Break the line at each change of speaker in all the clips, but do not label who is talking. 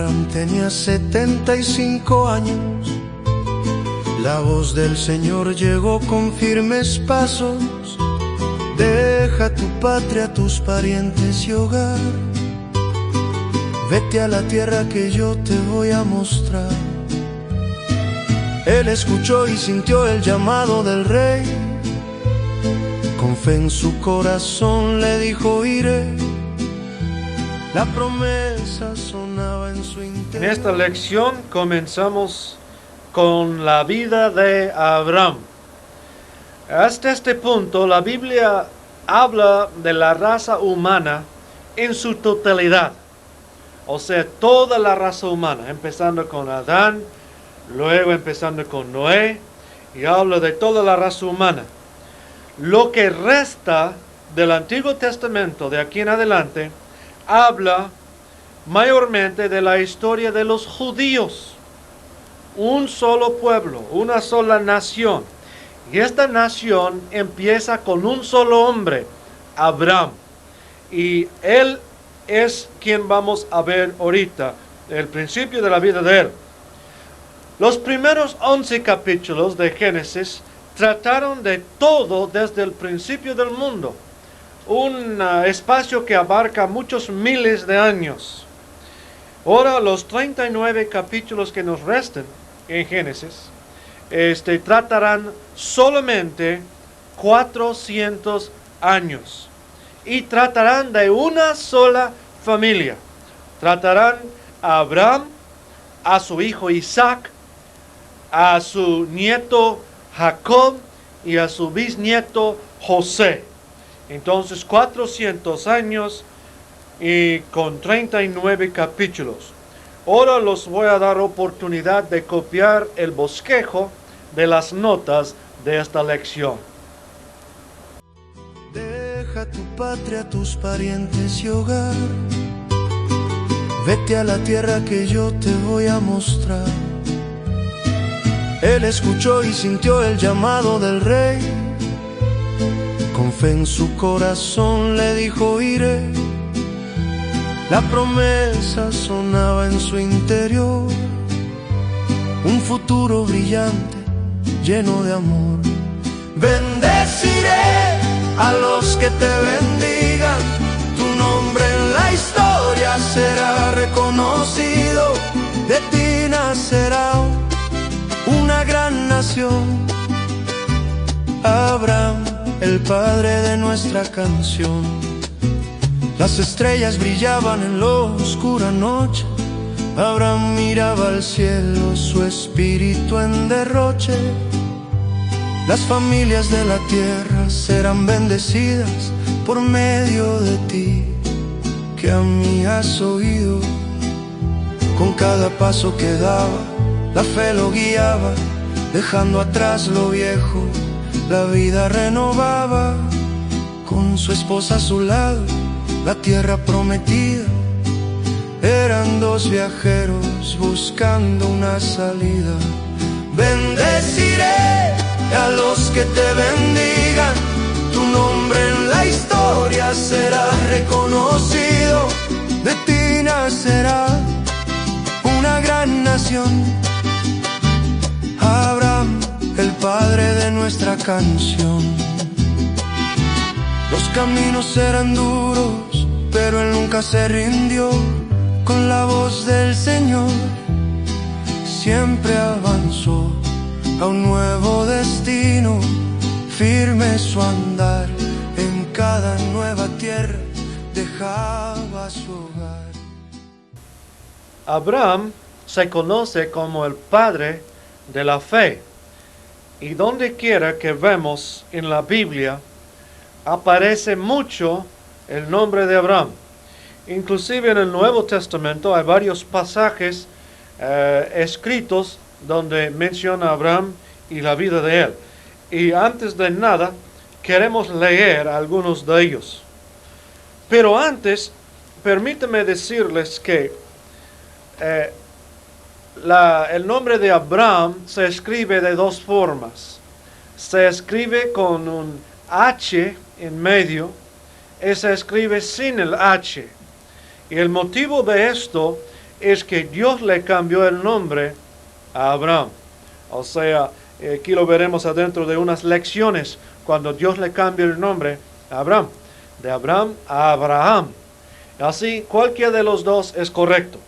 Abraham tenía 75 años, la voz del Señor llegó con firmes pasos. Deja tu patria, tus parientes y hogar, vete a la tierra que yo te voy a mostrar. Él escuchó y sintió el llamado del rey, con fe en su corazón le dijo iré. La promesa sonaba en su interior.
En esta lección comenzamos con la vida de Abraham. Hasta este punto la Biblia habla de la raza humana en su totalidad. O sea, toda la raza humana, empezando con Adán, luego empezando con Noé, y habla de toda la raza humana. Lo que resta del Antiguo Testamento de aquí en adelante habla mayormente de la historia de los judíos. Un solo pueblo, una sola nación. Y esta nación empieza con un solo hombre, Abraham. Y él es quien vamos a ver ahorita, el principio de la vida de él. Los primeros 11 capítulos de Génesis trataron de todo desde el principio del mundo. Un espacio que abarca muchos miles de años. Ahora los 39 capítulos que nos restan en Génesis tratarán solamente 400 años y tratarán de una sola familia. Tratarán a Abraham, a su hijo Isaac, a su nieto Jacob y a su bisnieto José. Entonces 400 años y con 39 capítulos. Ahora los voy a dar oportunidad de copiar el bosquejo de las notas de esta lección.
Deja tu patria, tus parientes y hogar, vete a la tierra que yo te voy a mostrar. Él escuchó y sintió el llamado del rey, con fe en su corazón le dijo iré. La promesa sonaba en su interior, un futuro brillante, lleno de amor. Bendeciré a los que te bendigan, tu nombre en la historia será reconocido. De ti nacerá una gran nación. Abraham, el padre de nuestra canción. Las estrellas brillaban en la oscura noche, Abraham miraba al cielo, su espíritu en derroche. Las familias de la tierra serán bendecidas por medio de ti, que a mí has oído. Con cada paso que daba, la fe lo guiaba, dejando atrás lo viejo, la vida renovaba. Con su esposa a su lado, la tierra prometida, eran dos viajeros buscando una salida. Bendeciré a los que te bendigan, tu nombre en la historia será reconocido. De ti nacerá una gran nación. Abraham, el padre de nuestra canción. Los caminos eran duros, pero él nunca se rindió. Con la voz del Señor siempre avanzó a un nuevo destino, firme su andar, en cada nueva tierra dejaba su hogar.
Abraham se conoce como el padre de la fe, y donde quiera que vemos en la Biblia aparece mucho el nombre de Abraham. Inclusive en el Nuevo Testamento hay varios pasajes escritos donde menciona a Abraham y la vida de él. Y antes de nada, queremos leer algunos de ellos. Pero antes, permíteme decirles que el nombre de Abraham se escribe de dos formas. Se escribe con un H en medio y se escribe sin el H. Y el motivo de esto es que Dios le cambió el nombre a Abraham. O sea, aquí lo veremos adentro de unas lecciones, cuando Dios le cambió el nombre a Abraham. De Abraham a Abraham. Así, cualquiera de los dos es correcto,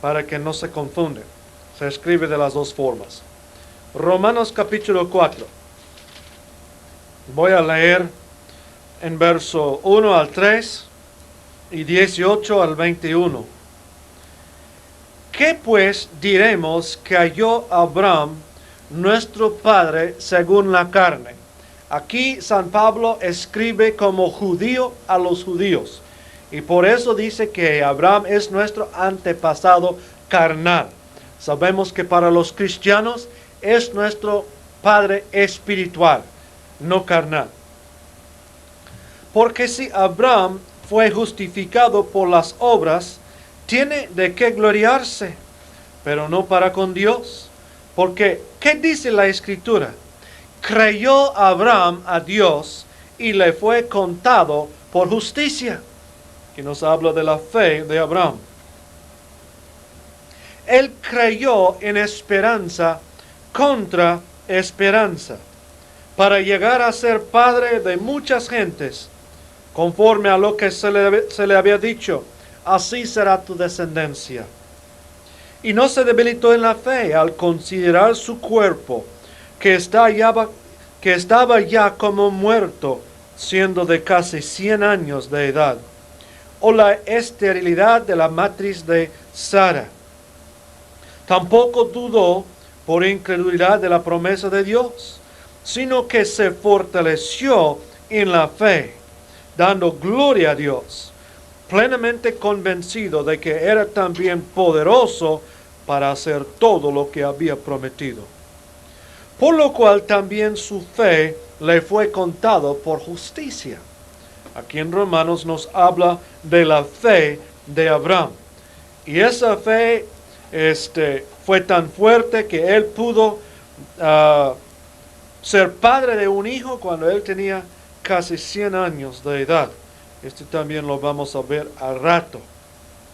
para que no se confunde. Se escribe de las dos formas. Romanos capítulo 4. Voy a leer en verso 1 al 3 y 18 al 21. ¿Qué pues diremos que halló Abraham, nuestro padre, según la carne? Aquí San Pablo escribe como judío a los judíos. Y por eso dice que Abraham es nuestro antepasado carnal. Sabemos que para los cristianos es nuestro padre espiritual, no carnal. Porque si Abraham fue justificado por las obras, tiene de qué gloriarse, pero no para con Dios. Porque, ¿qué dice la Escritura? Creyó Abraham a Dios y le fue contado por justicia. Que nos habla de la fe de Abraham. Él creyó en esperanza contra esperanza, para llegar a ser padre de muchas gentes, conforme a lo que se le había dicho, así será tu descendencia. Y no se debilitó en la fe al considerar su cuerpo, que estaba ya como muerto, siendo de casi 100 años de edad, o la esterilidad de la matriz de Sara. Tampoco dudó por incredulidad de la promesa de Dios, sino que se fortaleció en la fe, dando gloria a Dios, plenamente convencido de que era también poderoso para hacer todo lo que había prometido. Por lo cual también su fe le fue contado por justicia. Aquí en Romanos nos habla de la fe de Abraham. Y esa fe fue tan fuerte que él pudo ser padre de un hijo cuando él tenía casi 100 años de edad. También lo vamos a ver al rato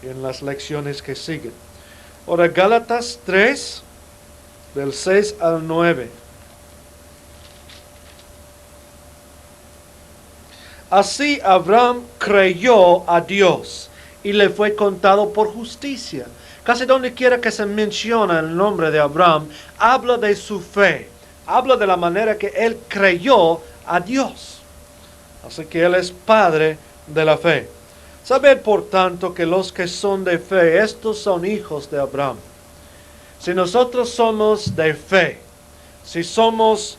en las lecciones que siguen. Ahora Gálatas 3, del 6 al 9. Así Abraham creyó a Dios y le fue contado por justicia. Casi donde quiera que se menciona el nombre de Abraham, habla de su fe. Habla de la manera que él creyó a Dios. Así que él es padre de la fe. Sabed por tanto que los que son de fe, estos son hijos de Abraham. Si nosotros somos de fe, si somos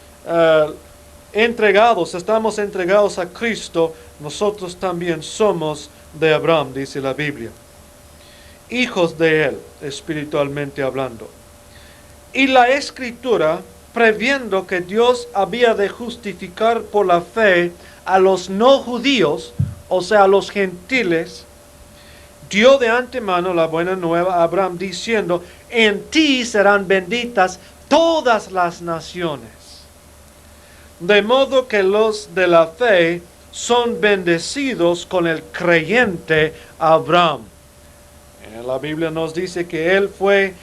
estamos entregados a Cristo, nosotros también somos de Abraham, dice la Biblia. Hijos de él, espiritualmente hablando. Y la Escritura, previendo que Dios había de justificar por la fe a los no judíos, o sea, a los gentiles, dio de antemano la buena nueva a Abraham, diciendo, en ti serán benditas todas las naciones. De modo que los de la fe son bendecidos con el creyente Abraham. La Biblia nos dice que él fue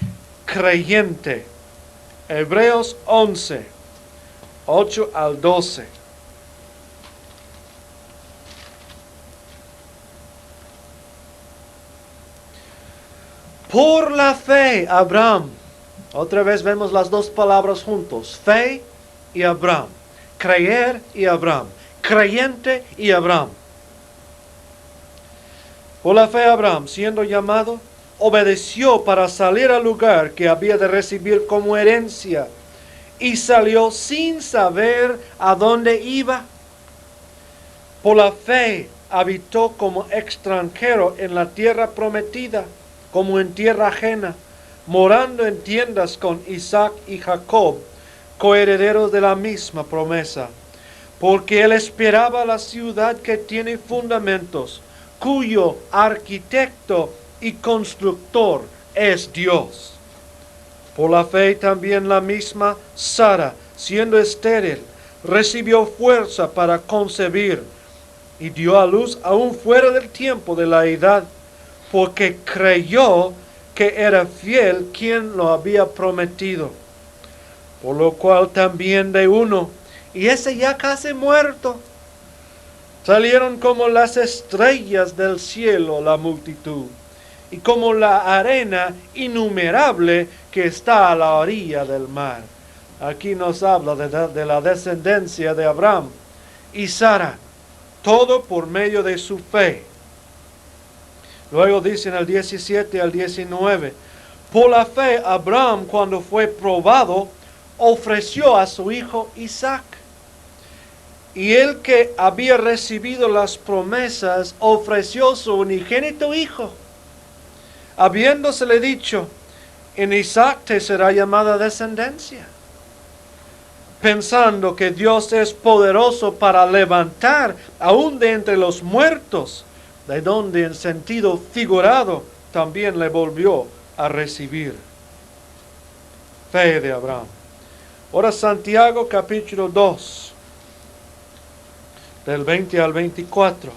creyente. Hebreos 11, 8 al 12. Por la fe, Abraham. Otra vez vemos las dos palabras juntos. Fe y Abraham. Creer y Abraham. Creyente y Abraham. Por la fe Abraham, siendo llamado, obedeció para salir al lugar que había de recibir como herencia, y salió sin saber a dónde iba. Por la fe habitó como extranjero en la tierra prometida, como en tierra ajena, morando en tiendas con Isaac y Jacob, coherederos de la misma promesa, porque él esperaba la ciudad que tiene fundamentos, cuyo arquitecto y constructor es Dios. Por la fe también la misma Sara, siendo estéril, recibió fuerza para concebir y dio a luz aún fuera del tiempo de la edad, porque creyó que era fiel quien lo había prometido. Por lo cual también de uno, y ese ya casi muerto, salieron como las estrellas del cielo la multitud, y como la arena innumerable que está a la orilla del mar. Aquí nos habla de la descendencia de Abraham y Sara, todo por medio de su fe. Luego dice en el 17 al 19, por la fe Abraham, cuando fue probado, ofreció a su hijo Isaac. Y el que había recibido las promesas ofreció su unigénito hijo, habiéndosele dicho, en Isaac te será llamada descendencia, pensando que Dios es poderoso para levantar aún de entre los muertos, de donde en sentido figurado también le volvió a recibir. Fe de Abraham. Ahora Santiago capítulo 2, del 20 al 24.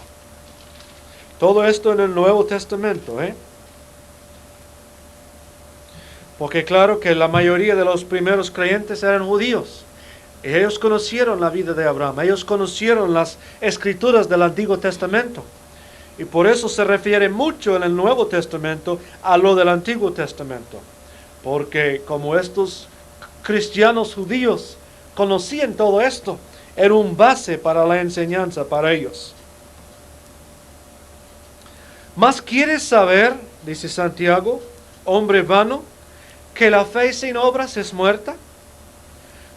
Todo esto en el Nuevo Testamento, Porque claro que la mayoría de los primeros creyentes eran judíos. Ellos conocieron la vida de Abraham, ellos conocieron las escrituras del Antiguo Testamento. Y por eso se refiere mucho en el Nuevo Testamento a lo del Antiguo Testamento. Porque como estos cristianos judíos conocían todo esto, era un base para la enseñanza para ellos. ¿Mas quieres saber, dice Santiago, hombre vano, que la fe sin obras es muerta?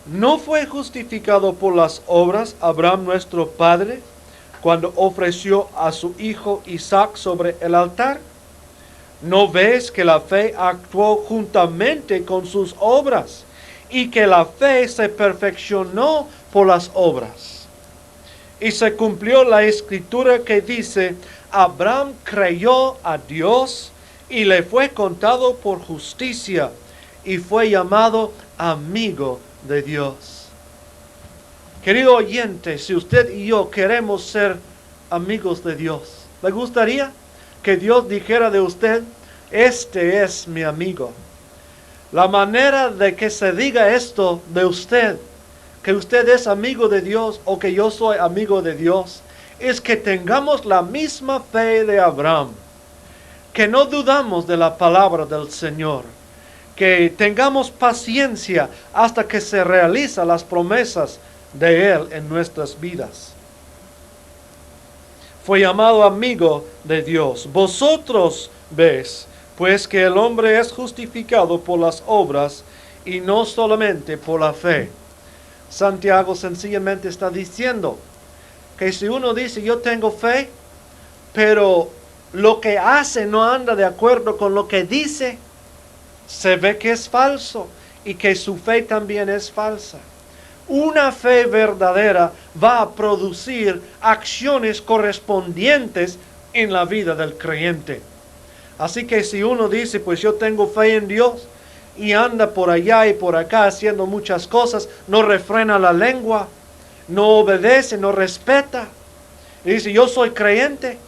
¿No fue justificado por las obras Abraham nuestro padre, cuando ofreció a su hijo Isaac sobre el altar? ¿No ves que la fe actuó juntamente con sus obras, y que la fe se perfeccionó por las obras? Y se cumplió la escritura que dice, Abraham creyó a Dios, y le fue contado por justicia, y fue llamado amigo de Dios. Querido oyente, si usted y yo queremos ser amigos de Dios, ¿le gustaría que Dios dijera de usted, este es mi amigo? La manera de que se diga esto de usted, que usted es amigo de Dios o que yo soy amigo de Dios, es que tengamos la misma fe de Abraham, que no dudamos de la palabra del Señor, que tengamos paciencia hasta que se realizan las promesas de Él en nuestras vidas. Fue llamado amigo de Dios. Vosotros veis, pues, que el hombre es justificado por las obras y no solamente por la fe. Santiago sencillamente está diciendo que si uno dice yo tengo fe, pero lo que hace no anda de acuerdo con lo que dice, se ve que es falso y que su fe también es falsa. Una fe verdadera va a producir acciones correspondientes en la vida del creyente. Así que si uno dice, pues yo tengo fe en Dios, y anda por allá y por acá haciendo muchas cosas, no refrena la lengua, no obedece, no respeta, y dice yo soy creyente,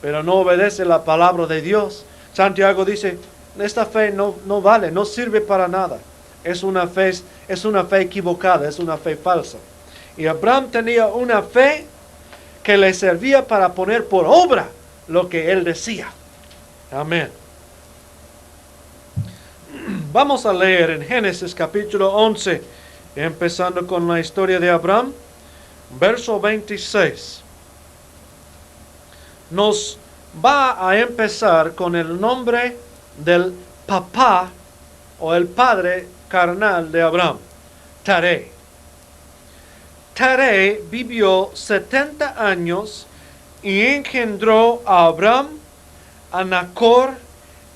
pero no obedece la palabra de Dios, Santiago dice, esta fe no vale, no sirve para nada. Es una fe equivocada, es una fe falsa. Y Abraham tenía una fe que le servía para poner por obra lo que él decía. Amén. Vamos a leer en Génesis capítulo 11, empezando con la historia de Abraham, verso 26. Nos va a empezar con el nombre del papá o el padre carnal de Abraham, Taré. Taré vivió 70 años y engendró a Abraham, a Nacor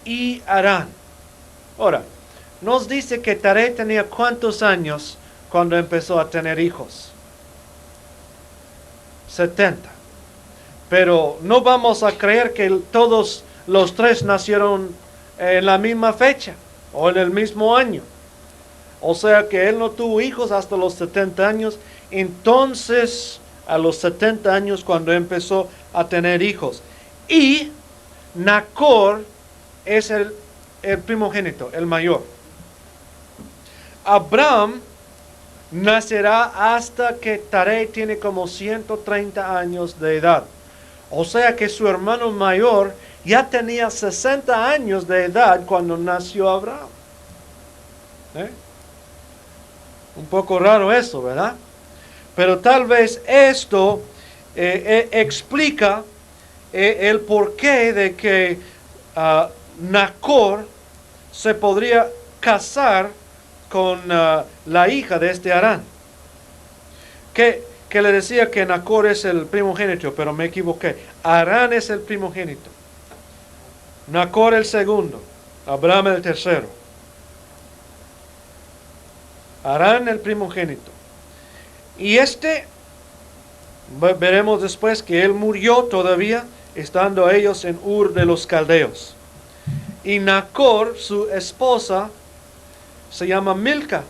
y Harán. Ahora, nos dice que Taré tenía ¿cuántos años cuando empezó a tener hijos? 70. Pero no vamos a creer que todos los tres nacieron en la misma fecha o en el mismo año. O sea que él no tuvo hijos hasta los 70 años. Entonces, a los 70 años cuando empezó a tener hijos. Y Nacor es el el primogénito, el mayor. Abraham nacerá hasta que Taré tiene como 130 años de edad. O sea que su hermano mayor ya tenía 60 años de edad cuando nació Abraham. Un poco raro eso, ¿verdad? Pero tal vez esto explica el porqué de que Nacor se podría casar con la hija de este Harán. Que le decía que Nacor es el primogénito, pero me equivoqué. Harán es el primogénito. Nacor el segundo. Abraham el tercero. Harán el primogénito. Y veremos después que él murió todavía, estando ellos en Ur de los Caldeos. Y Nacor, su esposa, se llama Milca,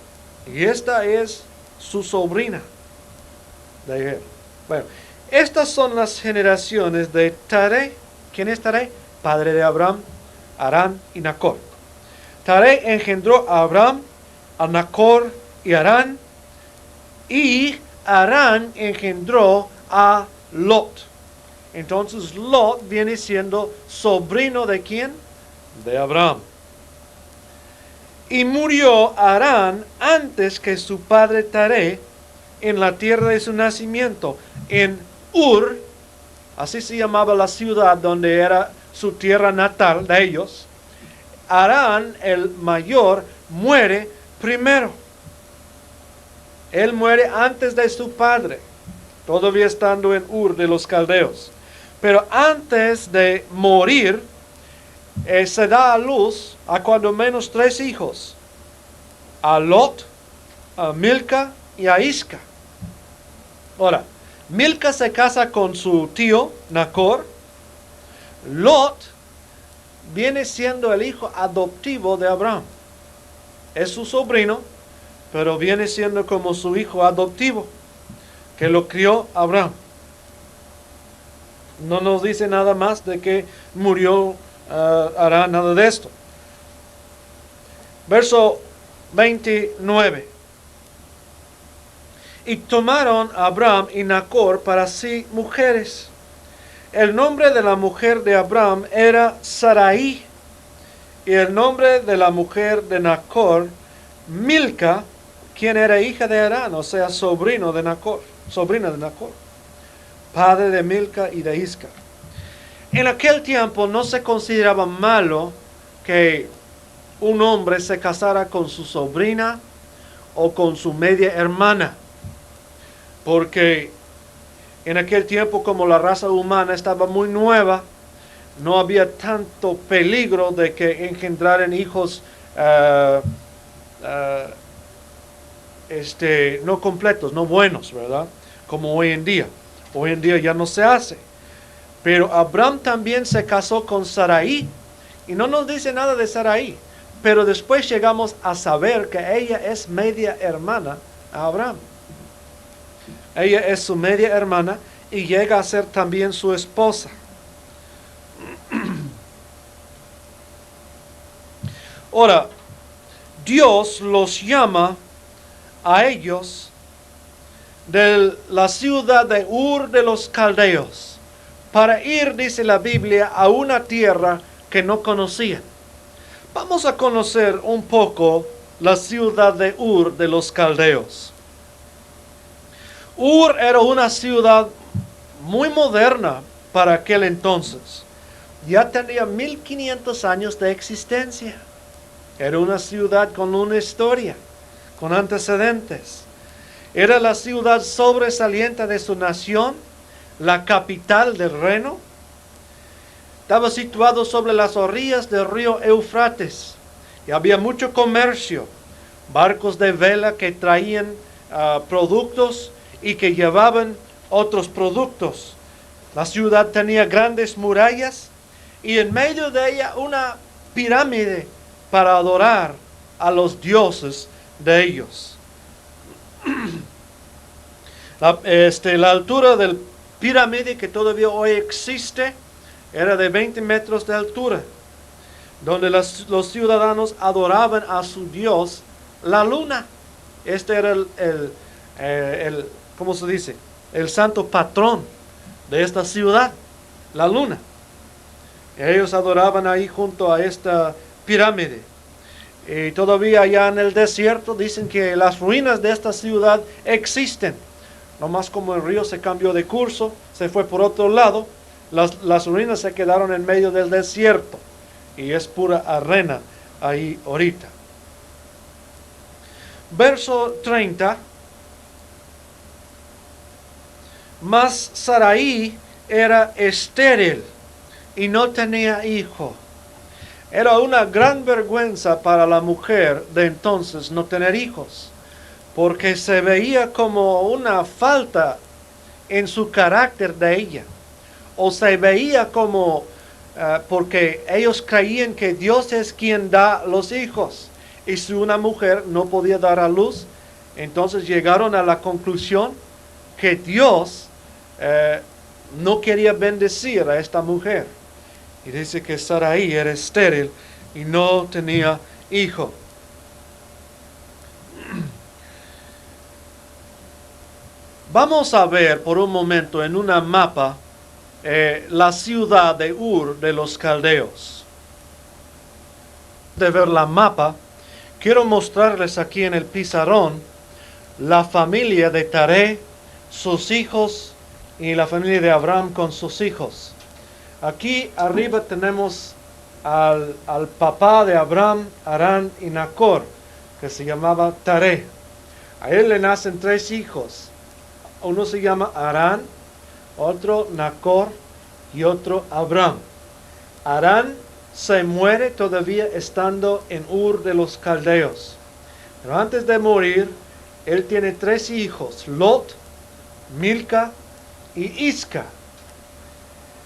y esta es su sobrina de él. Bueno, estas son las generaciones de Taré. ¿Quién es Taré? Padre de Abraham, Harán y Nacor. Taré engendró a Abraham, a Nacor y Harán, y Harán engendró a Lot. Entonces Lot viene siendo sobrino ¿de quién? De Abraham. Y murió Harán antes que su padre Taré en la tierra de su nacimiento, en Ur, así se llamaba la ciudad donde era su tierra natal de ellos. Harán, el mayor, muere primero. Él muere antes de su padre, todavía estando en Ur de los Caldeos. Pero antes de morir, se da a luz a cuando menos 3 hijos. A Lot, a Milca y a Isca. Ahora, Milca se casa con su tío, Nacor. Lot viene siendo el hijo adoptivo de Abraham. Es su sobrino, pero viene siendo como su hijo adoptivo, que lo crió Abraham. No nos dice nada más de que murió Harán, nada de esto. Verso 29. Y tomaron a Abraham y Nacor para sí mujeres. El nombre de la mujer de Abraham era Sarai, y el nombre de la mujer de Nacor, Milca, quien era hija de Harán, o sea, sobrina de Nacor, padre de Milca y de Isca. En aquel tiempo no se consideraba malo que un hombre se casara con su sobrina o con su media hermana, porque en aquel tiempo, como la raza humana estaba muy nueva, no había tanto peligro de que engendraran hijos no completos, no buenos, ¿verdad? Como hoy en día. Hoy en día ya no se hace. Pero Abraham también se casó con Sarai, y no nos dice nada de Sarai, pero después llegamos a saber que ella es media hermana a Abraham. Ella es su media hermana y llega a ser también su esposa. Ahora, Dios los llama a ellos de la ciudad de Ur de los Caldeos para ir, dice la Biblia, a una tierra que no conocían. Vamos a conocer un poco la ciudad de Ur de los Caldeos. Ur era una ciudad muy moderna para aquel entonces. Ya tenía 1500 años de existencia. Era una ciudad con una historia, con antecedentes. Era la ciudad sobresaliente de su nación, la capital del reino. Estaba situado sobre las orillas del río Éufrates y había mucho comercio, barcos de vela que traían productos y que llevaban otros productos. La ciudad tenía grandes murallas y en medio de ella una pirámide para adorar a los dioses de ellos. La altura del pirámide, que todavía hoy existe, era de 20 metros de altura. donde los ciudadanos adoraban a su dios, la luna. Este era ¿cómo se dice? El santo patrón de esta ciudad, la luna. Ellos adoraban ahí junto a esta pirámide. Y todavía allá en el desierto dicen que las ruinas de esta ciudad existen. Nomás como el río se cambió de curso, se fue por otro lado, las ruinas se quedaron en medio del desierto. Y es pura arena ahí ahorita. Verso 30. Mas Sarai era estéril y no tenía hijo. Era una gran vergüenza para la mujer de entonces no tener hijos, porque se veía como una falta en su carácter de ella, o se veía como, porque ellos creían que Dios es quien da los hijos, y si una mujer no podía dar a luz, entonces llegaron a la conclusión que Dios no quería bendecir a esta mujer. Y dice que Sarai era estéril y no tenía hijo. Vamos a ver por un momento en una mapa la ciudad de Ur de los Caldeos. De ver la mapa, quiero mostrarles aquí en el pizarrón la familia de Taré, sus hijos y la familia de Abraham con sus hijos. Aquí arriba tenemos al papá de Abraham, Harán y Nacor, que se llamaba Taré. A él le nacen 3 hijos. Uno se llama Harán, otro Nacor y otro Abraham. Harán se muere todavía estando en Ur de los Caldeos. Pero antes de morir, él tiene 3 hijos, Lot, Milca y Isca.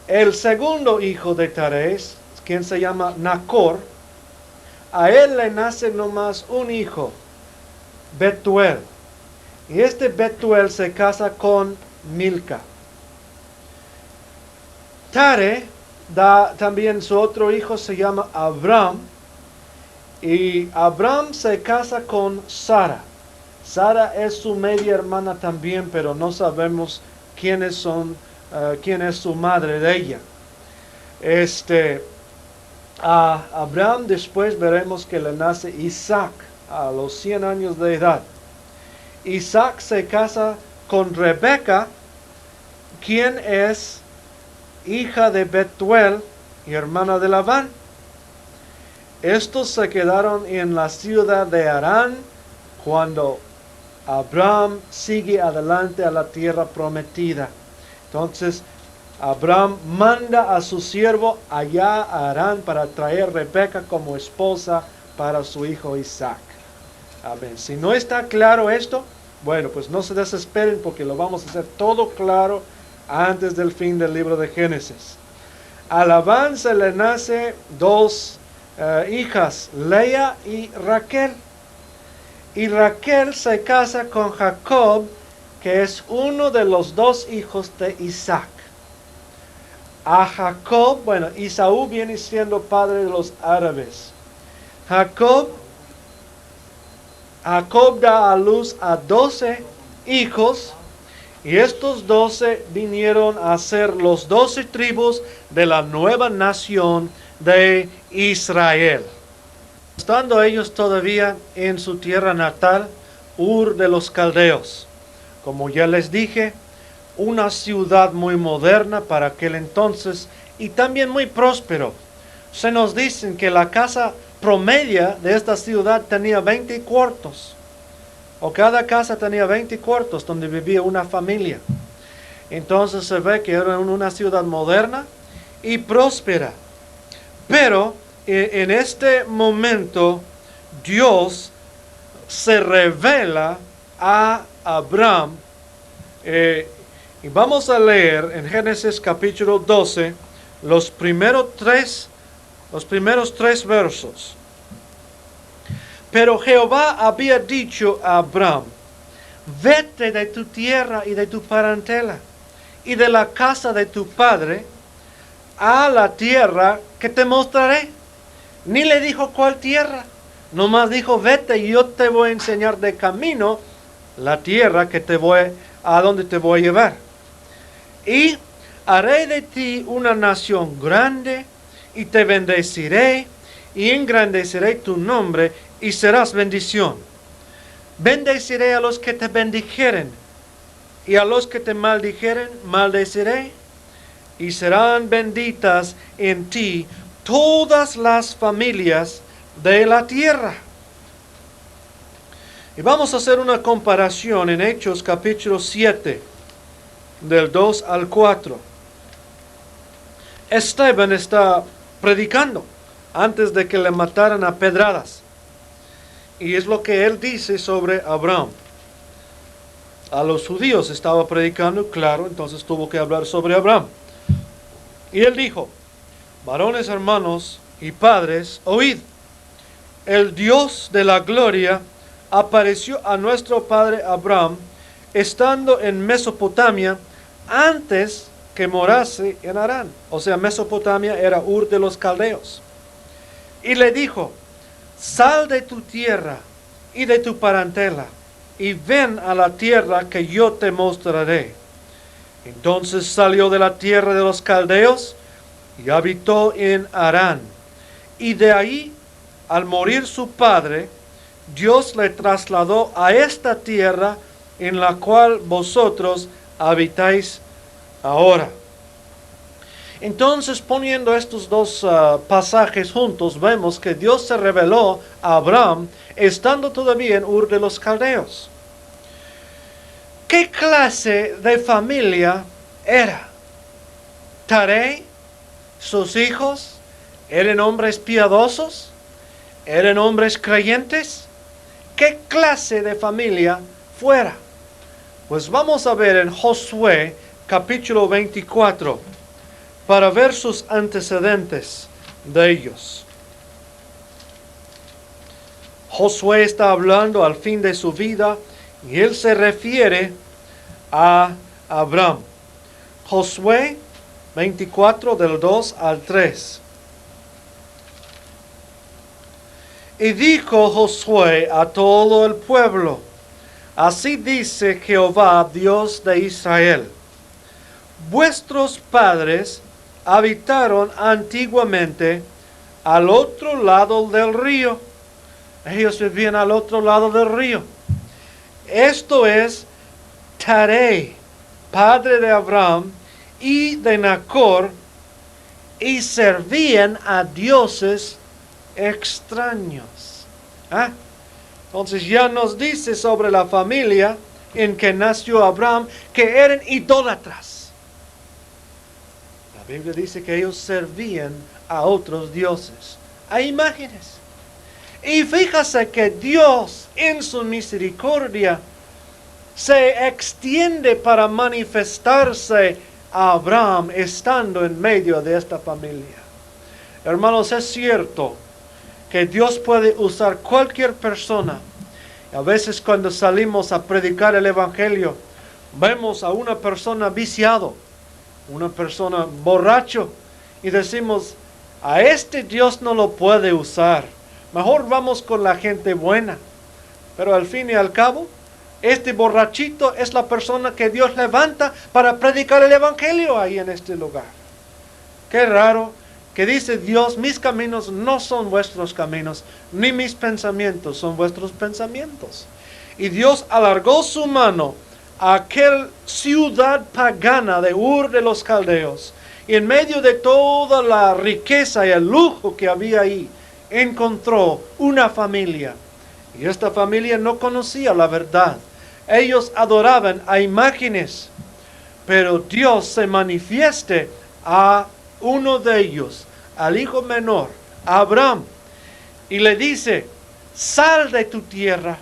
El segundo hijo de Taré, quien se llama Nacor, a él le nace nomás un hijo, Betuel. Y este Betuel se casa con Milca. Taré da también su otro hijo, se llama Abraham. Y Abraham se casa con Sara. Sara es su media hermana también, pero no sabemos quién es su madre de ella. A Abraham después veremos que le nace Isaac a los 100 años de edad. Isaac se casa con Rebeca, quien es hija de Betuel y hermana de Labán. Estos se quedaron en la ciudad de Harán cuando Abraham sigue adelante a la tierra prometida. Entonces Abraham manda a su siervo allá a Harán para traer Rebeca como esposa para su hijo Isaac. Amén. Si no está claro esto, bueno, pues no se desesperen porque lo vamos a hacer todo claro antes del fin del libro de Génesis. A Labán se le nace 2 hijas, Lea y Raquel. Y Raquel se casa con Jacob, que es uno de los 2 hijos de Isaac. A Jacob, bueno, Esaú viene siendo padre de los árabes. Jacob da a luz a 12 hijos, y estos 12 vinieron a ser los 12 tribus de la nueva nación de Israel. Estando ellos todavía en su tierra natal, Ur de los Caldeos. Como ya les dije, una ciudad muy moderna para aquel entonces y también muy próspero. Se nos dicen que la casa promedia de esta ciudad tenía 20 cuartos. O cada casa tenía 20 cuartos donde vivía una familia. Entonces se ve que era una ciudad moderna y próspera. Pero en este momento Dios se revela a Abraham. Y vamos a leer en Génesis capítulo 12 los primeros tres versos. Pero Jehová había dicho a Abraham: vete de tu tierra y de tu parentela y de la casa de tu padre a la tierra que te mostraré. Ni le dijo cuál tierra. Nomás dijo, vete y yo te voy a enseñar de camino la tierra a donde te voy a llevar. Y haré de ti una nación grande y te bendeciré y engrandeceré tu nombre y serás bendición. Bendeciré a los que te bendijeren y a los que te maldijeren maldeciré y serán benditas en ti todas las familias de la tierra. Y vamos a hacer una comparación en Hechos capítulo 7, del 2 al 4. Esteban está predicando antes de que le mataran a pedradas. Y es lo que él dice sobre Abraham. A los judíos estaba predicando, claro, entonces tuvo que hablar sobre Abraham. Y él dijo, varones hermanos y padres, oíd, el Dios de la gloria apareció a nuestro padre Abraham, estando en Mesopotamia, antes que morase en Harán. O sea, Mesopotamia era Ur de los Caldeos. Y le dijo, sal de tu tierra y de tu parentela, y ven a la tierra que yo te mostraré. Entonces salió de la tierra de los Caldeos, y habitó en Harán. Y de ahí, al morir su padre, Dios le trasladó a esta tierra en la cual vosotros habitáis ahora. Entonces, poniendo estos dos pasajes juntos, vemos que Dios se reveló a Abraham estando todavía en Ur de los Caldeos. ¿Qué clase de familia era? Taré, sus hijos, ¿eran hombres piadosos? ¿Eran hombres creyentes? ¿Qué clase de familia fuera? Pues vamos a ver en Josué capítulo 24 para ver sus antecedentes de ellos. Josué está hablando al fin de su vida y él se refiere a Abraham. Josué 24 del 2 al 3. Y dijo Josué a todo el pueblo, así dice Jehová, Dios de Israel, vuestros padres habitaron antiguamente al otro lado del río. Ellos vivían al otro lado del río. Esto es Taré, padre de Abraham y de Nacor, y servían a dioses extraños. Entonces ya nos dice sobre la familia en que nació Abraham que eran idólatras. La Biblia dice que ellos servían a otros dioses, a imágenes. Y fíjase que Dios en su misericordia se extiende para manifestarse a Abraham estando en medio de esta familia. Hermanos, es cierto que Dios puede usar cualquier persona. A veces cuando salimos a predicar el Evangelio, vemos a una persona viciado, una persona borracho, y decimos, a este Dios no lo puede usar. Mejor vamos con la gente buena. Pero al fin y al cabo, este borrachito es la persona que Dios levanta para predicar el Evangelio ahí en este lugar. Qué raro que dice Dios, mis caminos no son vuestros caminos, ni mis pensamientos son vuestros pensamientos. Y Dios alargó su mano a aquella ciudad pagana de Ur de los Caldeos. Y en medio de toda la riqueza y el lujo que había ahí, encontró una familia. Y esta familia no conocía la verdad. Ellos adoraban a imágenes. Pero Dios se manifieste a uno de ellos, al hijo menor, a Abraham, y le dice, sal de tu tierra,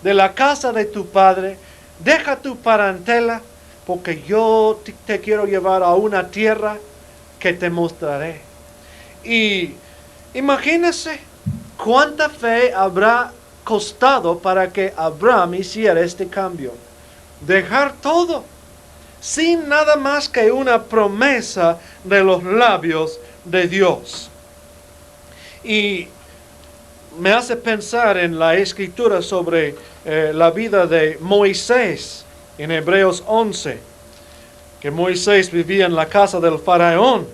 de la casa de tu padre, deja tu parentela, porque yo te quiero llevar a una tierra que te mostraré. Y imagínese cuánta fe habrá costado para que Abraham hiciera este cambio. Dejar todo, sin nada más que una promesa de los labios de Dios. Y me hace pensar en la escritura sobre la vida de Moisés en Hebreos 11, que Moisés vivía en la casa del faraón,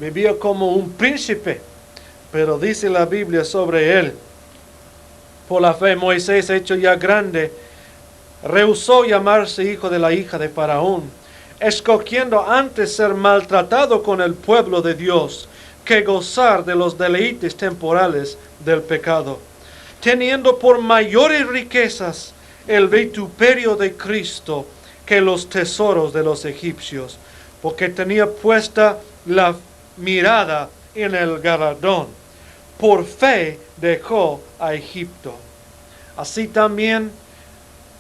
vivía como un príncipe, pero dice la Biblia sobre él: por la fe Moisés, hecho ya grande, rehusó llamarse hijo de la hija de Faraón, escogiendo antes ser maltratado con el pueblo de Dios que gozar de los deleites temporales del pecado, teniendo por mayores riquezas el vituperio de Cristo que los tesoros de los egipcios, porque tenía puesta la mirada en el galardón. Por fe dejó a Egipto. Así también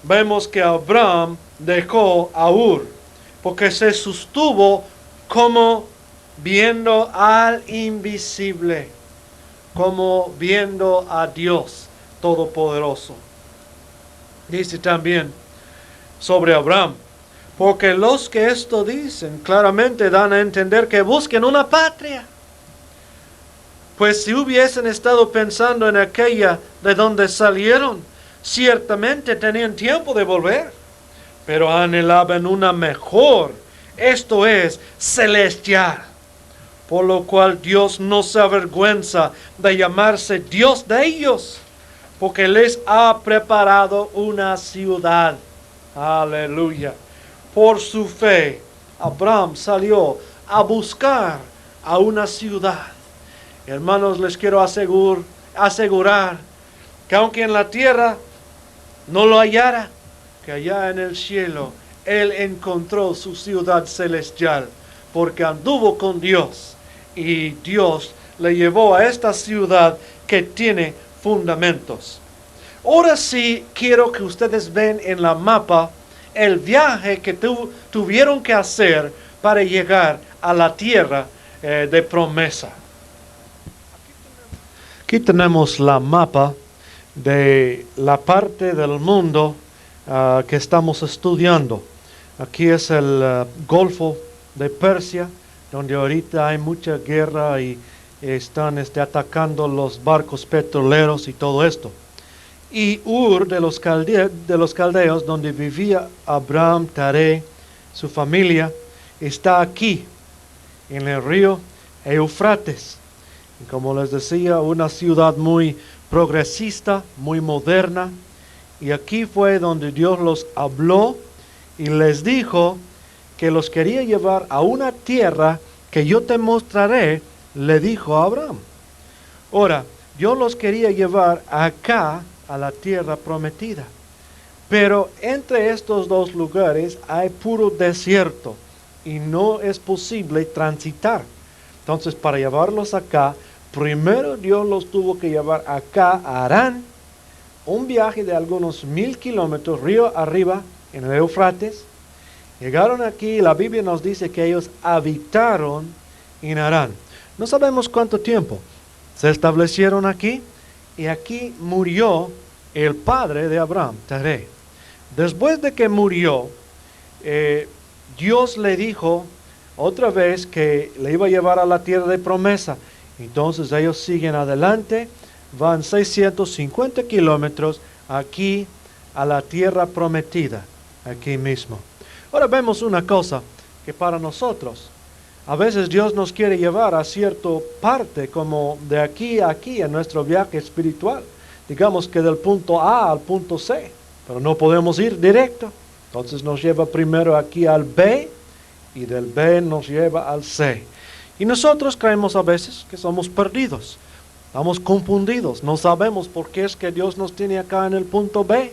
vemos que Abraham dejó a Ur, porque se sostuvo como viendo al invisible, como viendo a Dios Todopoderoso. Dice también sobre Abraham: porque los que esto dicen claramente dan a entender que busquen una patria. Pues si hubiesen estado pensando en aquella de donde salieron, ciertamente tenían tiempo de volver, pero anhelaban una mejor, esto es, celestial. Por lo cual Dios no se avergüenza de llamarse Dios de ellos, porque les ha preparado una ciudad. Aleluya. Por su fe, Abraham salió a buscar a una ciudad. Hermanos, les quiero asegurar que aunque en la tierra no lo hallara, que allá en el cielo él encontró su ciudad celestial, porque anduvo con Dios y Dios le llevó a esta ciudad que tiene fundamentos. Ahora sí quiero que ustedes ven en la mapa el viaje que tuvieron que hacer para llegar a la tierra de promesa. Aquí tenemos la mapa de la parte del mundo que estamos estudiando. Aquí es el Golfo de Persia, donde ahorita hay mucha guerra y están atacando los barcos petroleros y todo esto. Y Ur de los caldeos, donde vivía Abraham, Taré, su familia, está aquí, en el río Eufrates. Y como les decía, una ciudad muy progresista, muy moderna. Y aquí fue donde Dios los habló y les dijo que los quería llevar a una tierra que yo te mostraré, le dijo a Abraham. Ahora, Dios los quería llevar acá, a la tierra prometida. Pero entre estos dos lugares hay puro desierto y no es posible transitar. Entonces, para llevarlos acá, primero Dios los tuvo que llevar acá a Harán, un viaje de algunos 1000 kilómetros río arriba en el Eufrates. Llegaron aquí y la Biblia nos dice que ellos habitaron en Harán. No sabemos cuánto tiempo. Se establecieron aquí y aquí murió el padre de Abraham, Taré. Después de que murió, Dios le dijo otra vez que le iba a llevar a la tierra de promesa. Entonces ellos siguen adelante, van 650 kilómetros aquí a la tierra prometida, aquí mismo. Ahora vemos una cosa que para nosotros, a veces Dios nos quiere llevar a cierta parte, como de aquí a aquí en nuestro viaje espiritual. Digamos que del punto A al punto C, pero no podemos ir directo. Entonces nos lleva primero aquí al B y del B nos lleva al C. Y nosotros creemos a veces que somos perdidos, estamos confundidos, no sabemos por qué es que Dios nos tiene acá en el punto B.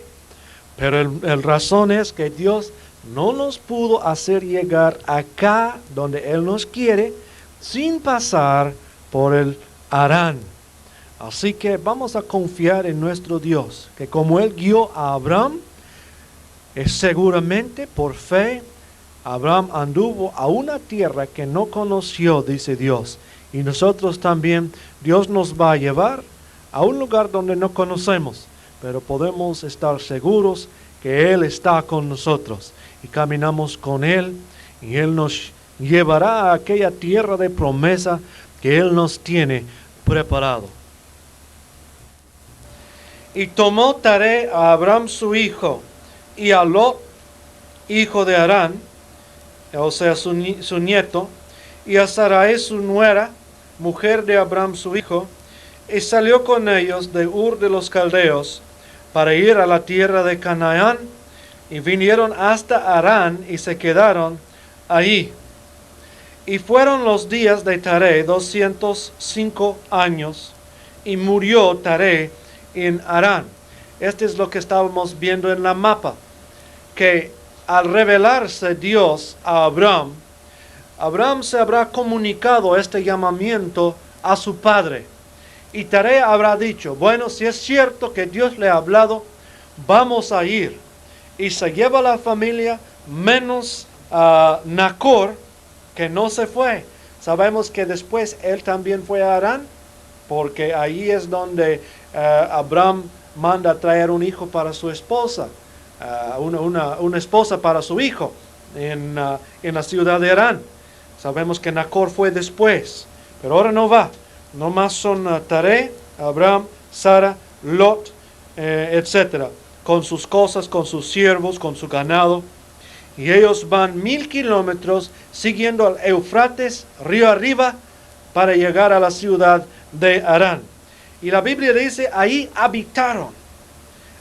Pero el razón es que Dios no nos pudo hacer llegar acá donde Él nos quiere sin pasar por el Harán. Así que vamos a confiar en nuestro Dios, que como Él guió a Abraham, es seguramente por fe, Abraham anduvo a una tierra que no conoció, dice Dios. Y nosotros también, Dios nos va a llevar a un lugar donde no conocemos, pero podemos estar seguros que Él está con nosotros. Y caminamos con Él, y Él nos llevará a aquella tierra de promesa que Él nos tiene preparado. Y tomó Taré a Abram su hijo, y a Lot, hijo de Harán, o sea, su nieto, y a Sarai su nuera, mujer de Abram su hijo, y salió con ellos de Ur de los Caldeos, para ir a la tierra de Canaán, y vinieron hasta Harán, y se quedaron allí. Y fueron los días de Taré 205 años, y murió Taré en Harán. Este es lo que estábamos viendo en la mapa, que al revelarse Dios a Abraham, Abraham se habrá comunicado este llamamiento a su padre. Y Taré habrá dicho, bueno, si es cierto que Dios le ha hablado, vamos a ir. Y se lleva la familia, menos a Nacor, que no se fue. Sabemos que después él también fue a Harán, porque ahí es donde Abraham manda a traer un hijo para su esposa, una esposa para su hijo en la ciudad de Harán. Sabemos que Nacor fue después, pero ahora no va. Nomás son Taré, Abraham, Sara, Lot, etc. Con sus cosas, con sus siervos, con su ganado. Y ellos van 1000 kilómetros siguiendo al Eufrates, río arriba, para llegar a la ciudad de Harán. Y la Biblia dice, ahí habitaron.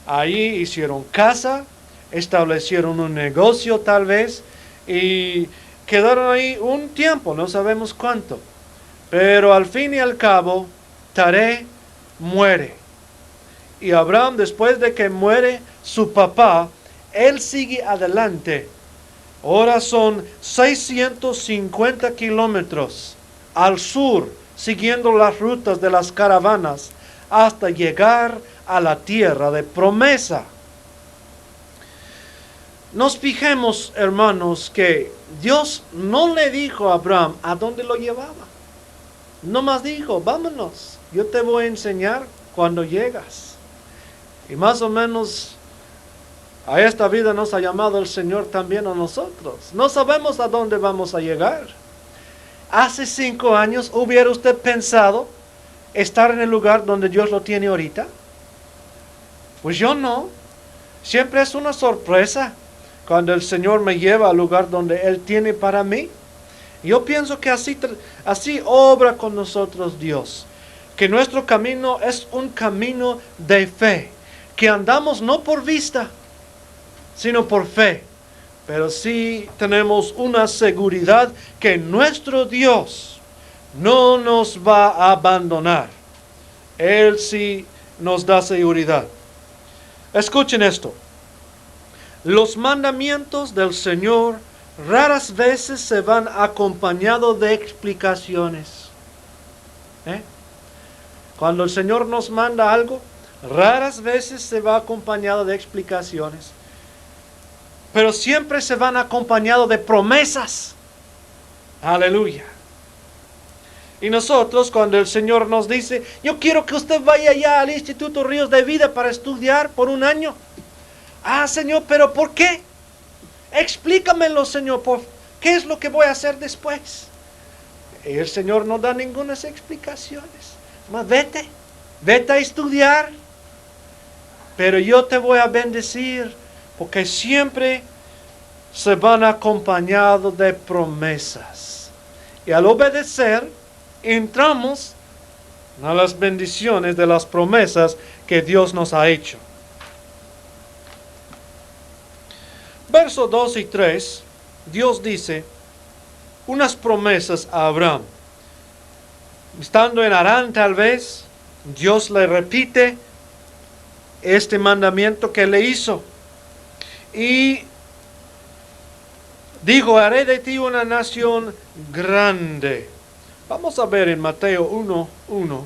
Ahí hicieron casa, establecieron un negocio tal vez, y quedaron ahí un tiempo, no sabemos cuánto. Pero al fin y al cabo, Taré muere. Y Abraham, después de que muere su papá, él sigue adelante. Ahora son 650 kilómetros al sur, siguiendo las rutas de las caravanas, hasta llegar a la tierra de promesa. Nos fijemos, hermanos, que Dios no le dijo a Abraham a dónde lo llevaba. No más dijo, vámonos, yo te voy a enseñar cuando llegas. Y más o menos a esta vida nos ha llamado el Señor también a nosotros. No sabemos a dónde vamos a llegar. Hace 5 años, ¿hubiera usted pensado estar en el lugar donde Dios lo tiene ahorita? Pues yo no. Siempre es una sorpresa cuando el Señor me lleva al lugar donde Él tiene para mí. Yo pienso que así obra con nosotros Dios. Que nuestro camino es un camino de fe. Que andamos no por vista, sino por fe. Pero sí tenemos una seguridad que nuestro Dios no nos va a abandonar. Él sí nos da seguridad. Escuchen esto. Los mandamientos del Señor raras veces se van acompañados de explicaciones. Cuando el Señor nos manda algo, raras veces se va acompañado de explicaciones. Pero siempre se van acompañados de promesas. Aleluya. Y nosotros, cuando el Señor nos dice, yo quiero que usted vaya allá al Instituto Ríos de Vida para estudiar por 1 año. Ah, Señor, ¿pero por qué? Explícamelo, Señor, ¿qué es lo que voy a hacer después? Y el Señor no da ninguna explicaciones. Más vete a estudiar. Pero yo te voy a bendecir, porque siempre se van acompañados de promesas. Y al obedecer, entramos a las bendiciones de las promesas que Dios nos ha hecho. Versos 2 y 3, Dios dice unas promesas a Abraham. Estando en Harán tal vez, Dios le repite este mandamiento que le hizo. Y dijo, haré de ti una nación grande. Vamos a ver en Mateo 1:1.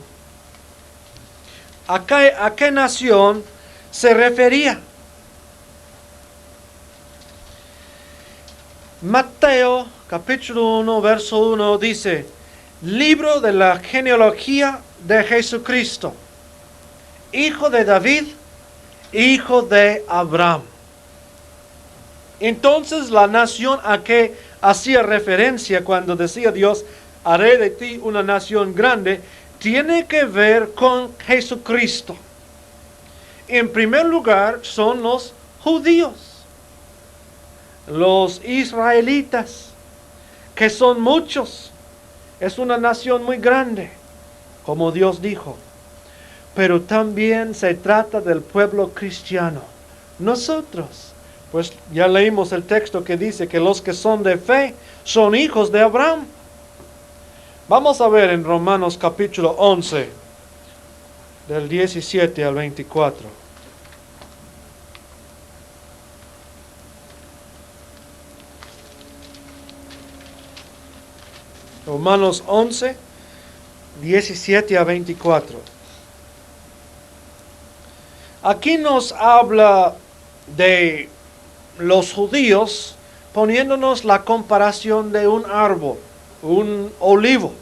¿A qué nación se refería? Mateo capítulo 1, verso 1 dice, libro de la genealogía de Jesucristo, hijo de David, hijo de Abraham. Entonces la nación a que hacía referencia cuando decía Dios, haré de ti una nación grande, tiene que ver con Jesucristo. En primer lugar son los judíos, los israelitas, que son muchos. Es una nación muy grande, como Dios dijo. Pero también se trata del pueblo cristiano. Nosotros, pues ya leímos el texto que dice que los que son de fe son hijos de Abraham. Vamos a ver en Romanos capítulo 11, del 17 al 24. Romanos 11, 17 a 24. Aquí nos habla de los judíos poniéndonos la comparación de un árbol, un olivo.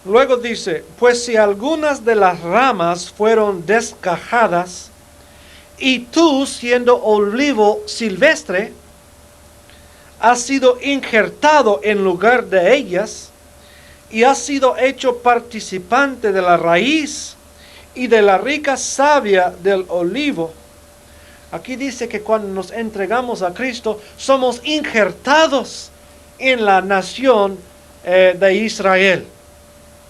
Luego dice, pues si algunas de las ramas fueron desgajadas, y tú siendo olivo silvestre, has sido injertado en lugar de ellas, y has sido hecho participante de la raíz y de la rica savia del olivo. Aquí dice que cuando nos entregamos a Cristo, somos injertados en la nación de Israel.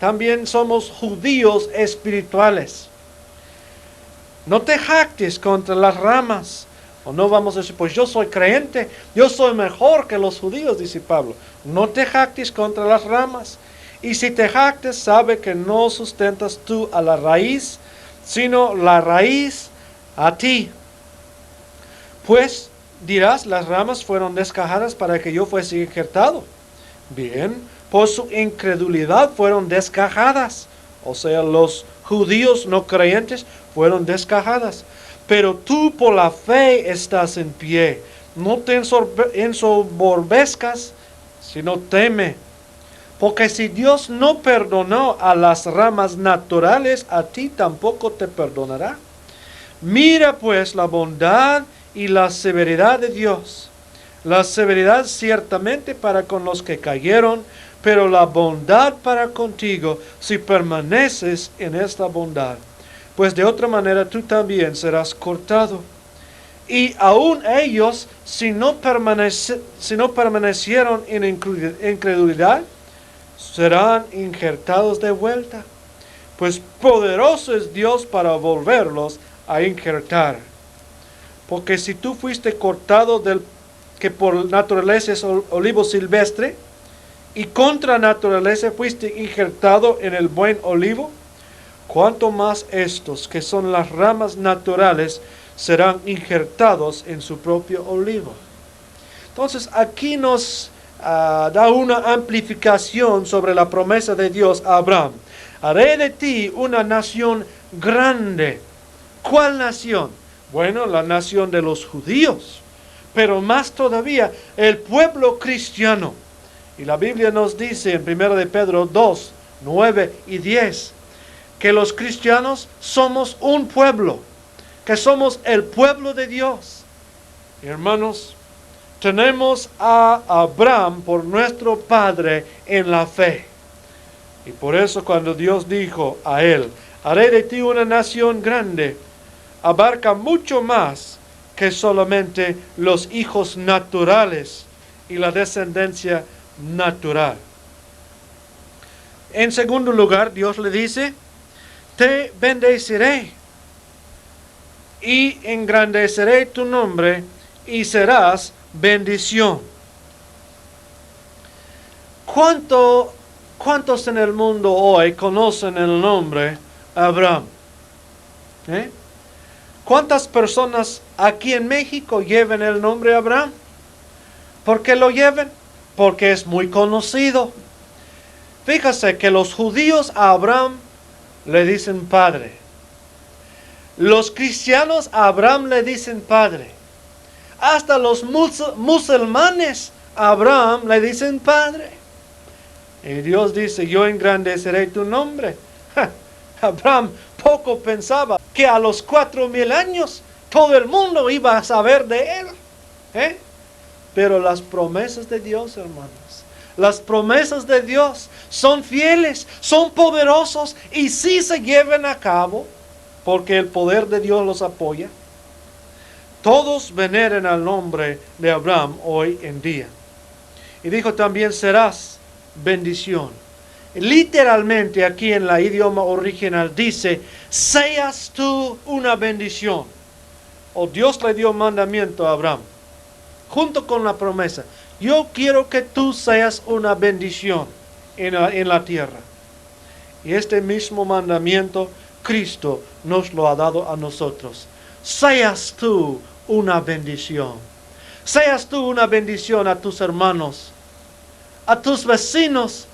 También somos judíos espirituales. No te jactes contra las ramas. O no vamos a decir, pues yo soy creyente, yo soy mejor que los judíos, dice Pablo. No te jactes contra las ramas. Y si te jactes, sabe que no sustentas tú a la raíz, sino la raíz a ti. Pues dirás, las ramas fueron desgajadas para que yo fuese injertado. Bien, por su incredulidad fueron desgajadas. O sea, los judíos no creyentes fueron desgajadas. Pero tú por la fe estás en pie. No te ensoberbezcas, sino teme. Porque si Dios no perdonó a las ramas naturales, a ti tampoco te perdonará. Mira pues la bondad y la severidad de Dios. La severidad ciertamente para con los que cayeron, pero la bondad para contigo si permaneces en esta bondad. Pues de otra manera tú también serás cortado. Y aún ellos, si no permanecieron en incredulidad, serán injertados de vuelta. Pues poderoso es Dios para volverlos a injertar. Porque si tú fuiste cortado que por naturaleza es olivo silvestre, y contra naturaleza fuiste injertado en el buen olivo, cuanto más estos, que son las ramas naturales, serán injertados en su propio olivo. Entonces aquí nos da una amplificación sobre la promesa de Dios a Abraham. Haré de ti una nación grande. ¿Cuál nación? Bueno, la nación de los judíos, pero más todavía el pueblo cristiano. Y la Biblia nos dice en 1 de Pedro 2, 9 y 10, que los cristianos somos un pueblo, que somos el pueblo de Dios. Hermanos, tenemos a Abraham por nuestro padre en la fe. Y por eso cuando Dios dijo a él, haré de ti una nación grande, abarca mucho más que solamente los hijos naturales y la descendencia natural. En segundo lugar, Dios le dice, te bendeciré y engrandeceré tu nombre y serás bendición. ¿Cuántos en el mundo hoy conocen el nombre Abraham? ¿Cuántas personas aquí en México llevan el nombre Abraham? ¿Por qué lo llevan? Porque es muy conocido. Fíjese que los judíos a Abraham le dicen padre. Los cristianos a Abraham le dicen padre. Hasta los musulmanes a Abraham le dicen padre. Y Dios dice, yo engrandeceré tu nombre. Abraham poco pensaba que a los 4,000 años todo el mundo iba a saber de él. Pero las promesas de Dios, hermanos, Las promesas de Dios son fieles, son poderosos y sí se llevan a cabo porque el poder de Dios los apoya. Todos veneren al nombre de Abraham hoy en día. Y dijo también, serás bendición. Literalmente aquí en la idioma original dice, seas tú una bendición. O Dios le dio mandamiento a Abraham, junto con la promesa. Yo quiero que tú seas una bendición en la tierra. Y este mismo mandamiento Cristo nos lo ha dado a nosotros. Seas tú una bendición. Seas tú una bendición a tus hermanos, a tus vecinos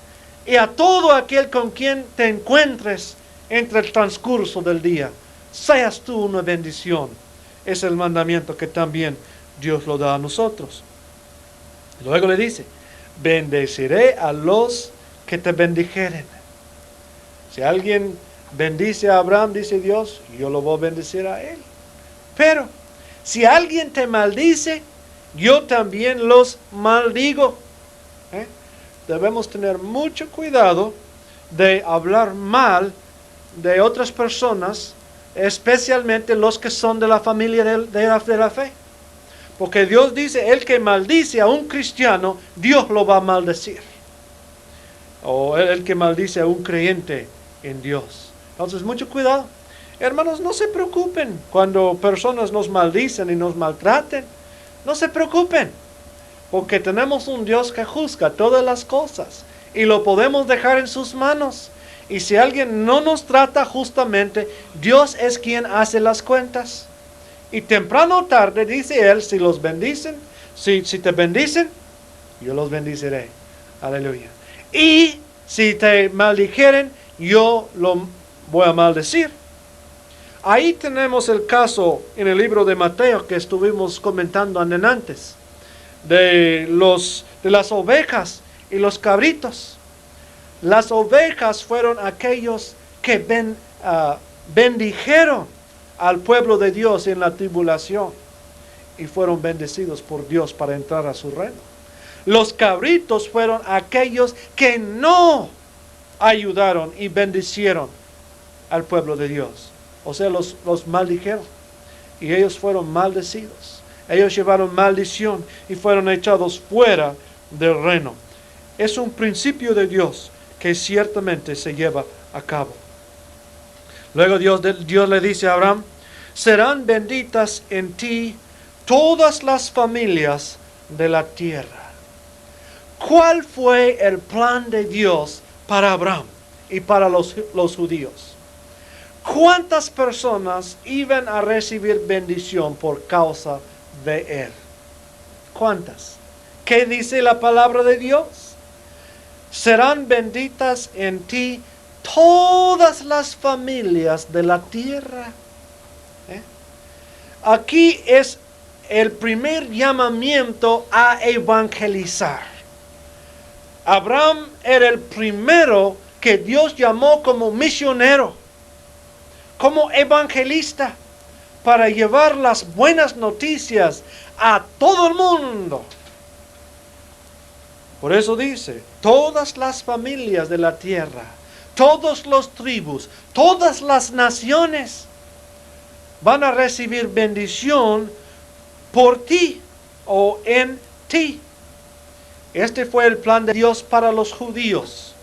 y a todo aquel con quien te encuentres entre el transcurso del día. Seas tú una bendición. Es el mandamiento que también Dios lo da a nosotros. Luego le dice, bendeciré a los que te bendijeren. Si alguien bendice a Abraham, dice Dios, yo lo voy a bendecir a él. Pero si alguien te maldice, yo también los maldigo. Debemos tener mucho cuidado de hablar mal de otras personas, especialmente los que son de la familia de la fe. Porque Dios dice, el que maldice a un cristiano, Dios lo va a maldecir. O el que maldice a un creyente en Dios. Entonces, mucho cuidado. Hermanos, no se preocupen cuando personas nos maldicen y nos maltraten. No se preocupen. Porque tenemos un Dios que juzga todas las cosas. Y lo podemos dejar en sus manos. Y si alguien no nos trata justamente, Dios es quien hace las cuentas. Y temprano o tarde, dice Él, si los bendicen, si te bendicen, yo los bendiciré. Aleluya. Y si te maldijeren, yo lo voy a maldecir. Ahí tenemos el caso en el libro de Mateo que estuvimos comentando antes. De las ovejas y los cabritos. Las ovejas fueron aquellos que bendijeron al pueblo de Dios en la tribulación y fueron bendecidos por Dios para entrar a su reino. Los cabritos fueron aquellos que no ayudaron y bendicieron al pueblo de Dios. O sea, los maldijeron y ellos fueron maldecidos. Ellos llevaron maldición y fueron echados fuera del reino. Es un principio de Dios que ciertamente se lleva a cabo. Luego Dios le dice a Abraham, serán benditas en ti todas las familias de la tierra. ¿Cuál fue el plan de Dios para Abraham y para los judíos? ¿Cuántas personas iban a recibir bendición por causa de él? ¿Cuántas? ¿Qué dice la palabra de Dios? Serán benditas en ti todas las familias de la tierra. Aquí es el primer llamamiento a evangelizar. Abraham era el primero que Dios llamó como misionero, como evangelista, para llevar las buenas noticias a todo el mundo. Por eso dice, todas las familias de la tierra, todas las tribus, todas las naciones van a recibir bendición por ti o en ti. Este fue el plan de Dios para los judíos.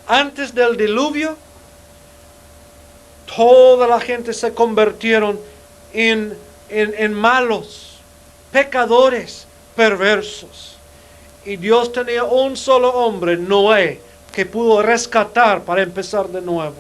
Antes del diluvio, toda la gente se convirtieron en malos, pecadores, perversos. Y Dios tenía un solo hombre, Noé, que pudo rescatar para empezar de nuevo.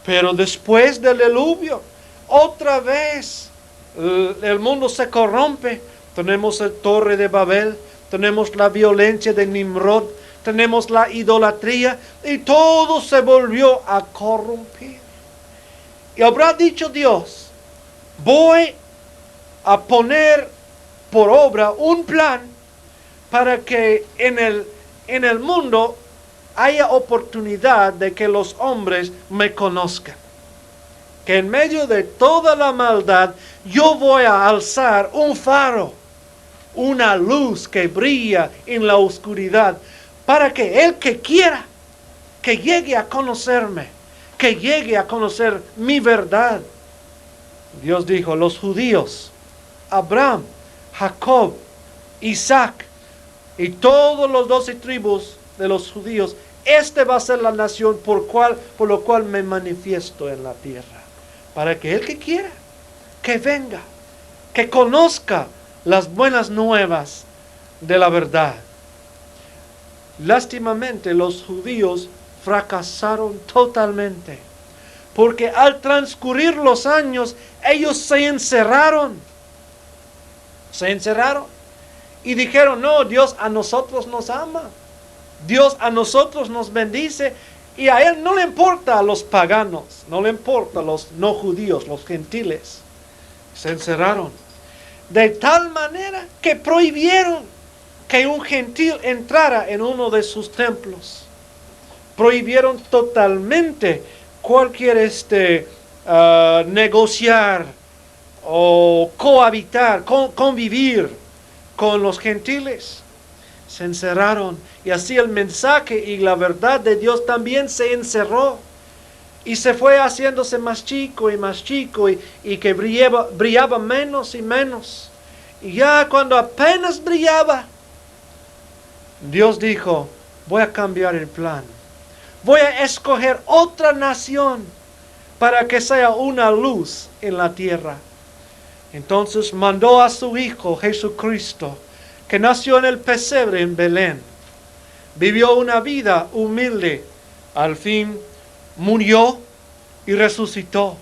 Pero después del diluvio, otra vez el mundo se corrompe. Tenemos el Torre de Babel, tenemos la violencia de Nimrod, tenemos la idolatría y todo se volvió a corromper. Y habrá dicho Dios, voy a poner por obra un plan para que en el mundo haya oportunidad de que los hombres me conozcan. Que en medio de toda la maldad yo voy a alzar un faro una luz que brilla en la oscuridad, para que el que quiera, que llegue a conocerme, que llegue a conocer mi verdad. Dios dijo, los judíos, Abraham, Jacob, Isaac y todos los 12 tribus de los judíos, este va a ser la nación por lo cual me manifiesto en la tierra. Para que el que quiera, que venga, que conozca las buenas nuevas de la verdad. Lástimamente los judíos fracasaron totalmente, porque al transcurrir los años, ellos se encerraron y dijeron, no, Dios a nosotros nos ama, Dios a nosotros nos bendice, y a Él no le importa a los paganos, no le importa a los no judíos, los gentiles. Se encerraron de tal manera que prohibieron que un gentil entrara en uno de sus templos. Prohibieron totalmente cualquier negociar o cohabitar, convivir con los gentiles. Se encerraron, y así el mensaje y la verdad de Dios también se encerró y se fue haciéndose más chico y que brillaba menos y menos. Y ya cuando apenas brillaba, Dios dijo, voy a cambiar el plan. Voy a escoger otra nación para que sea una luz en la tierra. Entonces mandó a su Hijo Jesucristo, que nació en el pesebre en Belén. Vivió una vida humilde. Al fin murió y resucitó.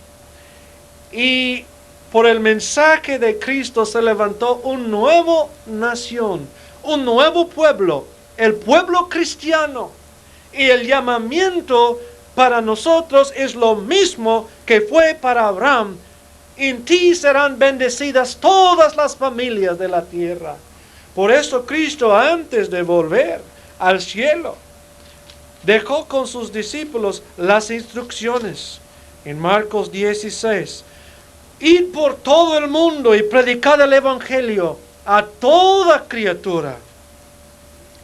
Y por el mensaje de Cristo se levantó una nueva nación, un nuevo pueblo, el pueblo cristiano. Y el llamamiento para nosotros es lo mismo que fue para Abraham. En ti serán bendecidas todas las familias de la tierra. Por eso Cristo, antes de volver al cielo, dejó con sus discípulos las instrucciones. En Marcos 16, id por todo el mundo y predicad el evangelio a toda criatura.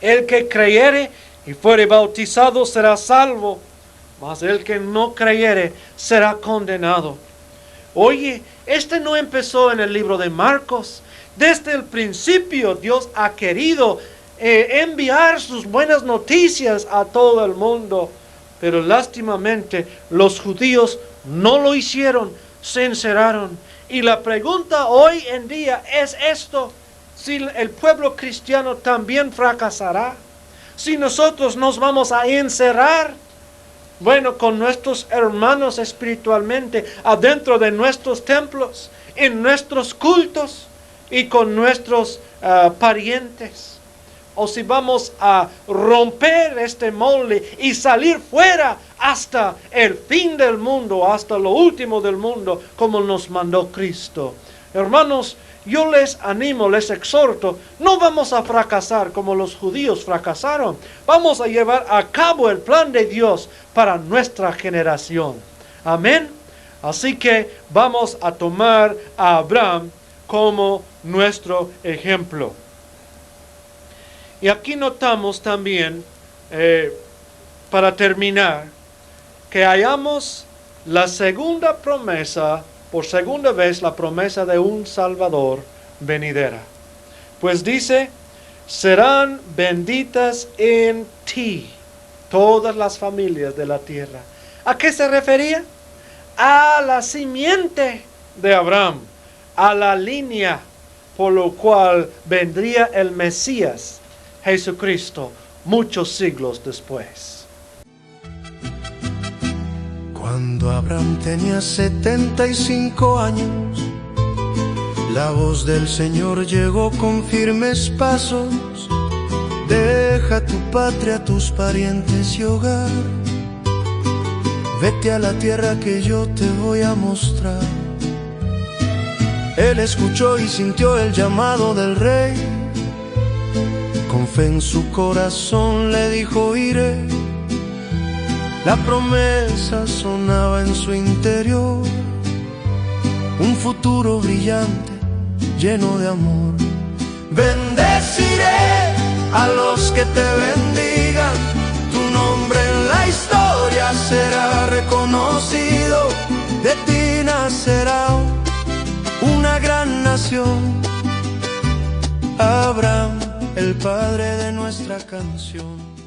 El que creyere y fuere bautizado será salvo, mas el que no creyere será condenado. Oye, no empezó en el libro de Marcos. Desde el principio Dios ha querido enviar sus buenas noticias a todo el mundo. Pero lástimamente los judíos no lo hicieron, se encerraron. Y la pregunta hoy en día es esto: si el pueblo cristiano también fracasará, si nosotros nos vamos a encerrar, bueno, con nuestros hermanos espiritualmente, adentro de nuestros templos, en nuestros cultos y con nuestros parientes. O si vamos a romper este molde y salir fuera hasta el fin del mundo, hasta lo último del mundo, como nos mandó Cristo. Hermanos, yo les animo, les exhorto, no vamos a fracasar como los judíos fracasaron. Vamos a llevar a cabo el plan de Dios para nuestra generación. Amén. Así que vamos a tomar a Abraham como nuestro ejemplo. Y aquí notamos también, para terminar, que hallamos la segunda promesa, por segunda vez la promesa de un Salvador venidera. Pues dice, serán benditas en ti todas las familias de la tierra. ¿A qué se refería? A la simiente de Abraham, a la línea por lo cual vendría el Mesías, Jesucristo, muchos siglos después.
Cuando Abraham tenía 75 años, la voz del Señor llegó con firmes pasos. Deja tu patria, tus parientes y hogar. Vete a la tierra que yo te voy a mostrar. Él escuchó y sintió el llamado del rey. Con fe en su corazón le dijo, iré. La promesa sonaba en su interior, un futuro brillante, lleno de amor. Bendeciré a los que te bendigan, tu nombre en la historia será reconocido, de ti nacerá una gran nación. Abraham, el padre de nuestra canción.